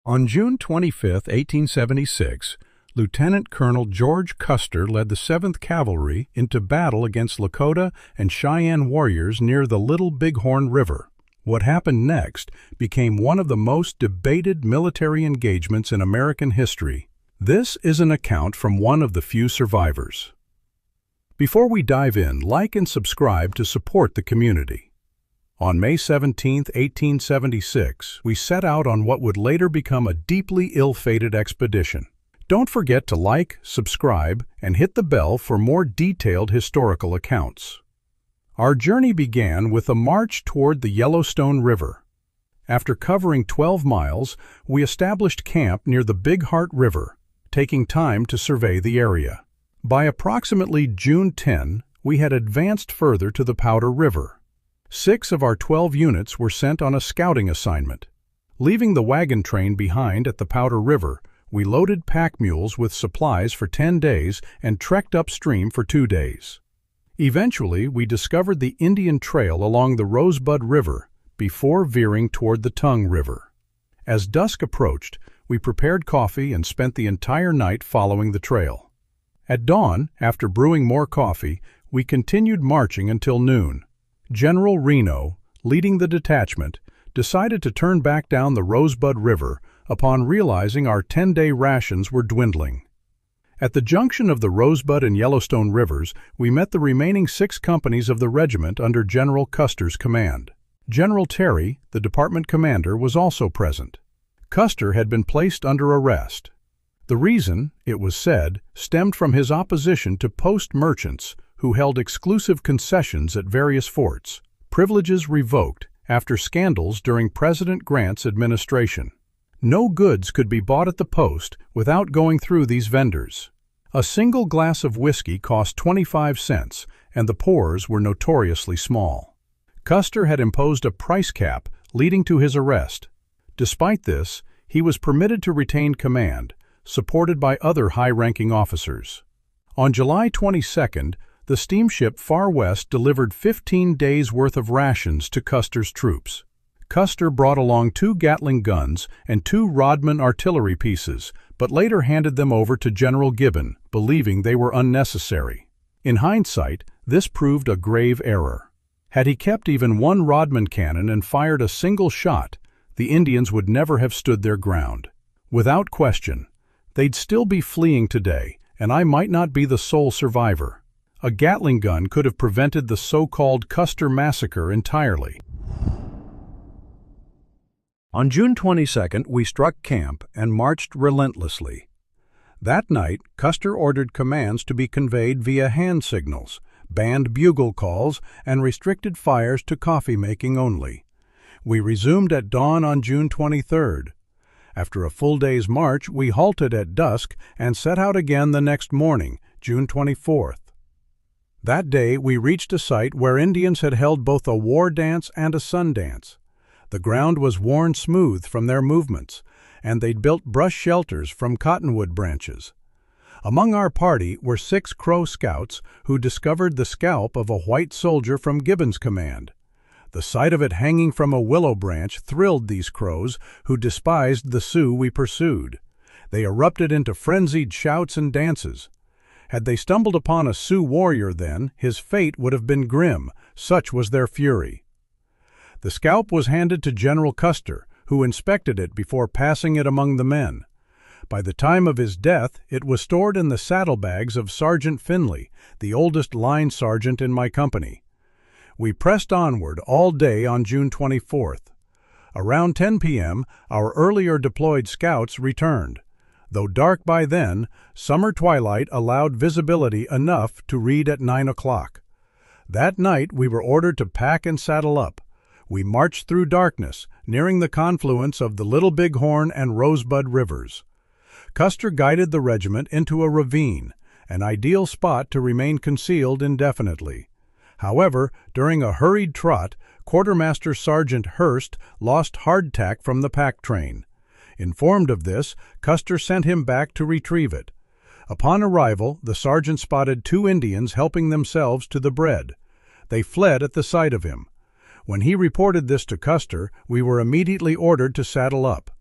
On June 25, 1876, Lieutenant Colonel George Custer led the 7th Cavalry into battle against Lakota and Cheyenne warriors near the Little Bighorn River. What happened next became one of the most debated military engagements in American history. This is an account from one of the few survivors. Before we dive in, like and subscribe to support the community. On May 17, 1876, we set out on what would later become a deeply ill-fated expedition. Don't forget to like, subscribe, and hit the bell for more detailed historical accounts. Our journey began with a march toward the Yellowstone River. After covering 12 miles, we established camp near the Big Heart River, taking time to survey the area. By approximately June 10, we had advanced further to the Powder River. 6 of our 12 units were sent on a scouting assignment. Leaving the wagon train behind at the Powder River, we loaded pack mules with supplies for 10 days and trekked upstream for 2 days. Eventually, we discovered the Indian Trail along the Rosebud River before veering toward the Tongue River. As dusk approached, we prepared coffee and spent the entire night following the trail. At dawn, after brewing more coffee, we continued marching until noon. General Reno, leading the detachment, decided to turn back down the Rosebud River upon realizing our 10-day rations were dwindling. At the junction of the Rosebud and Yellowstone Rivers, we met the remaining 6 companies of the regiment under General Custer's command. General Terry, the department commander, was also present. Custer had been placed under arrest. The reason, it was said, stemmed from his opposition to post merchants who held exclusive concessions at various forts, privileges revoked after scandals during President Grant's administration. No goods could be bought at the post without going through these vendors. A single glass of whiskey cost 25 cents, and the pours were notoriously small. Custer had imposed a price cap, leading to his arrest. Despite this, he was permitted to retain command, supported by other high-ranking officers. On July 22nd, the steamship Far West delivered 15 days' worth of rations to Custer's troops. Custer brought along 2 Gatling guns and 2 Rodman artillery pieces, but later handed them over to General Gibbon, believing they were unnecessary. In hindsight, this proved a grave error. Had he kept even 1 Rodman cannon and fired a single shot, the Indians would never have stood their ground. Without question, they'd still be fleeing today, and I might not be the sole survivor. A Gatling gun could have prevented the so-called Custer Massacre entirely. On June 22nd, we struck camp and marched relentlessly. That night, Custer ordered commands to be conveyed via hand signals, banned bugle calls, and restricted fires to coffee-making only. We resumed at dawn on June 23rd. After a full day's march, we halted at dusk and set out again the next morning, June 24th. That day, we reached a site where Indians had held both a war dance and a sun dance. The ground was worn smooth from their movements, and they'd built brush shelters from cottonwood branches. Among our party were 6 Crow scouts who discovered the scalp of a white soldier from Gibbon's command. The sight of it hanging from a willow branch thrilled these Crows, who despised the Sioux we pursued. They erupted into frenzied shouts and dances. Had they stumbled upon a Sioux warrior then, his fate would have been grim, such was their fury. The scalp was handed to General Custer, who inspected it before passing it among the men. By the time of his death, it was stored in the saddlebags of Sergeant Finley, the oldest line sergeant in my company. We pressed onward all day on June 24th. Around 10 p.m., our earlier deployed scouts returned. Though dark by then, summer twilight allowed visibility enough to read at 9 o'clock. That night, we were ordered to pack and saddle up. We marched through darkness, nearing the confluence of the Little Bighorn and Rosebud rivers. Custer guided the regiment into a ravine, an ideal spot to remain concealed indefinitely. However, during a hurried trot, Quartermaster Sergeant Hurst lost hardtack from the pack train. Informed of this, Custer sent him back to retrieve it. Upon arrival, the sergeant spotted 2 Indians helping themselves to the bread. They fled at the sight of him. When he reported this to Custer, we were immediately ordered to saddle up.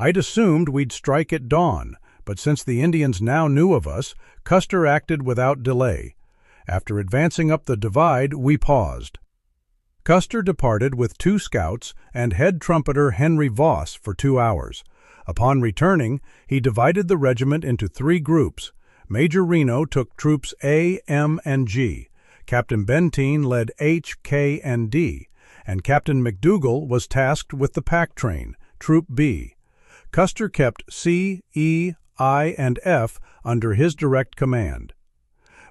I'd assumed we'd strike at dawn, but since the Indians now knew of us, Custer acted without delay. After advancing up the divide, we paused. Custer departed with 2 scouts and head trumpeter Henry Voss for 2 hours. Upon returning, he divided the regiment into 3 groups. Major Reno took troops A, M, and G. Captain Benteen led H, K, and D, and Captain McDougall was tasked with the pack train, Troop B. Custer kept C, E, I, and F under his direct command.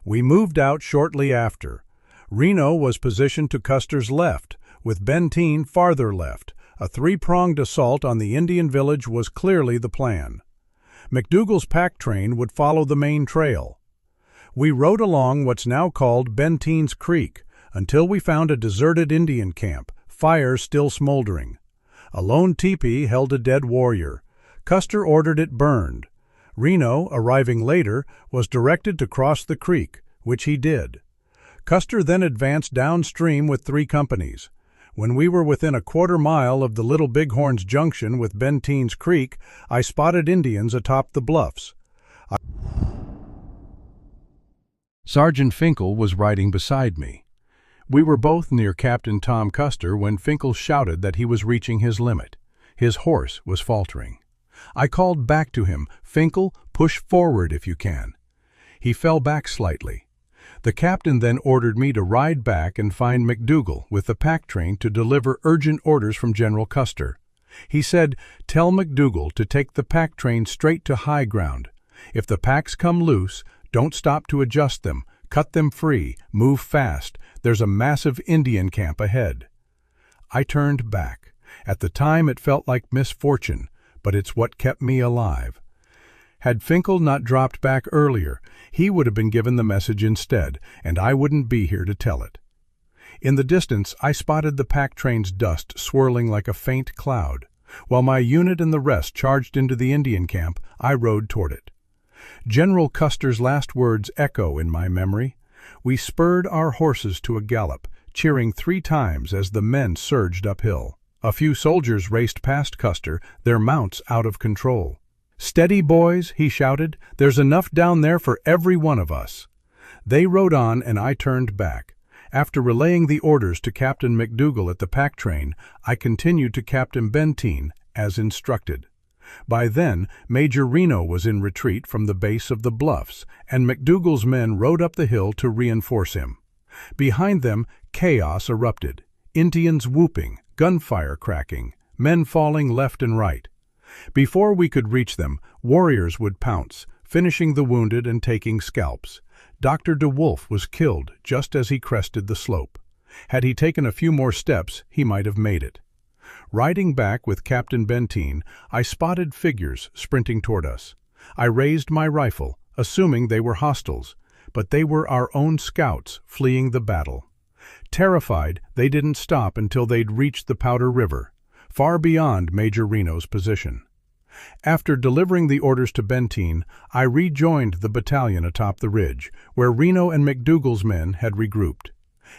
We moved out shortly after. Reno was positioned to Custer's left, with Benteen farther left. A 3-pronged assault on the Indian village was clearly the plan. McDougall's pack train would follow the main trail. We rode along what's now called Benteen's Creek until we found a deserted Indian camp, fires still smoldering. A lone teepee held a dead warrior. Custer ordered it burned. Reno, arriving later, was directed to cross the creek, which he did. Custer then advanced downstream with 3 companies. When we were within a quarter-mile of the Little Bighorn's junction with Benteen's Creek, I spotted Indians atop the bluffs. Sergeant Finkel was riding beside me. We were both near Captain Tom Custer when Finkel shouted that he was reaching his limit. His horse was faltering. I called back to him, "Finkel, push forward if you can." He fell back slightly. The captain then ordered me to ride back and find McDougall with the pack train to deliver urgent orders from General Custer. He said, "Tell McDougall to take the pack train straight to high ground. If the packs come loose, don't stop to adjust them. Cut them free. Move fast. There's a massive Indian camp ahead." I turned back. At the time it felt like misfortune, but it's what kept me alive. Had Finkel not dropped back earlier, he would have been given the message instead, and I wouldn't be here to tell it. In the distance, I spotted the pack train's dust swirling like a faint cloud. While my unit and the rest charged into the Indian camp, I rode toward it. General Custer's last words echo in my memory. We spurred our horses to a gallop, cheering 3 times as the men surged uphill. A few soldiers raced past Custer, their mounts out of control. "Steady, boys," he shouted. "There's enough down there for every one of us." They rode on and I turned back. After relaying the orders to Captain McDougall at the pack train, I continued to Captain Benteen, as instructed. By then, Major Reno was in retreat from the base of the bluffs, and McDougall's men rode up the hill to reinforce him. Behind them, chaos erupted. Indians whooping, gunfire cracking, men falling left and right. Before we could reach them, warriors would pounce, finishing the wounded and taking scalps. Dr. DeWolf was killed just as he crested the slope. Had he taken a few more steps, he might have made it. Riding back with Captain Benteen, I spotted figures sprinting toward us. I raised my rifle, assuming they were hostiles, but they were our own scouts fleeing the battle. Terrified, they didn't stop until they'd reached the Powder River, far beyond Major Reno's position. After delivering the orders to Benteen, I rejoined the battalion atop the ridge, where Reno and McDougall's men had regrouped.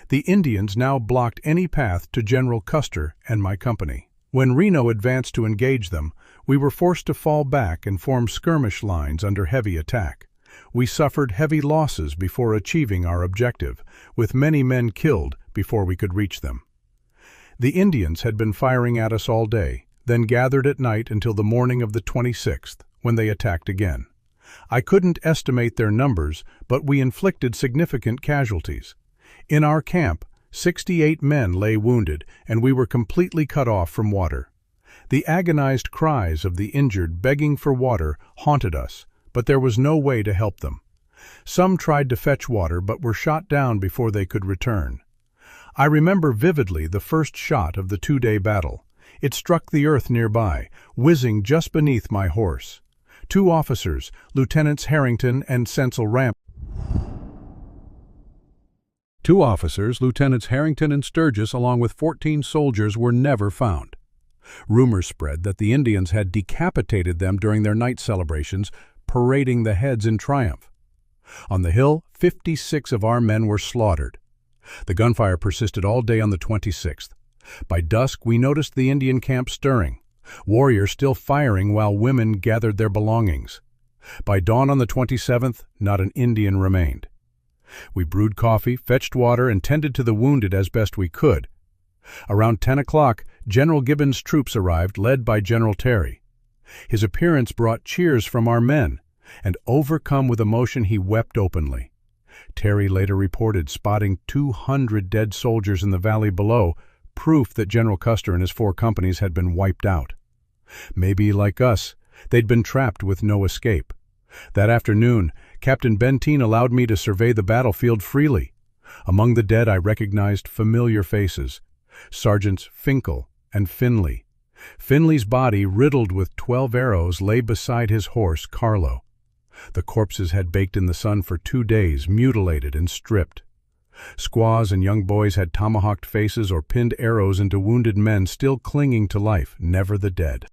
The Indians now blocked any path to General Custer and my company. When Reno advanced to engage them, we were forced to fall back and form skirmish lines under heavy attack. We suffered heavy losses before achieving our objective, with many men killed before we could reach them. The Indians had been firing at us all day, then gathered at night until the morning of the 26th, when they attacked again. I couldn't estimate their numbers, but we inflicted significant casualties. In our camp, 68 men lay wounded, and we were completely cut off from water. The agonized cries of the injured begging for water haunted us, but there was no way to help them. Some tried to fetch water but were shot down before they could return. I remember vividly the first shot of the 2-day battle. It struck the earth nearby, whizzing just beneath my horse. 2 officers, Lieutenants Harrington and Cecil Ramp. 2 officers, Lieutenants Harrington and Sturgis, along with 14 soldiers, were never found. Rumors spread that the Indians had decapitated them during their night celebrations, parading the heads in triumph. On the hill, 56 of our men were slaughtered. The gunfire persisted all day on the 26th. By dusk, we noticed the Indian camp stirring. Warriors still firing while women gathered their belongings. By dawn on the 27th, not an Indian remained. We brewed coffee, fetched water, and tended to the wounded as best we could. Around 10 o'clock, General Gibbon's troops arrived, led by General Terry. His appearance brought cheers from our men, and overcome with emotion he wept openly. Terry later reported spotting 200 dead soldiers in the valley below, proof that General Custer and his 4 companies had been wiped out. Maybe, like us, they'd been trapped with no escape. That afternoon, Captain Benteen allowed me to survey the battlefield freely. Among the dead I recognized familiar faces: Sergeants Finkel and Finley. Finley's body, riddled with 12 arrows, lay beside his horse, Carlo. The corpses had baked in the sun for 2 days, mutilated and stripped. Squaws and young boys had tomahawked faces or pinned arrows into wounded men still clinging to life, never the dead.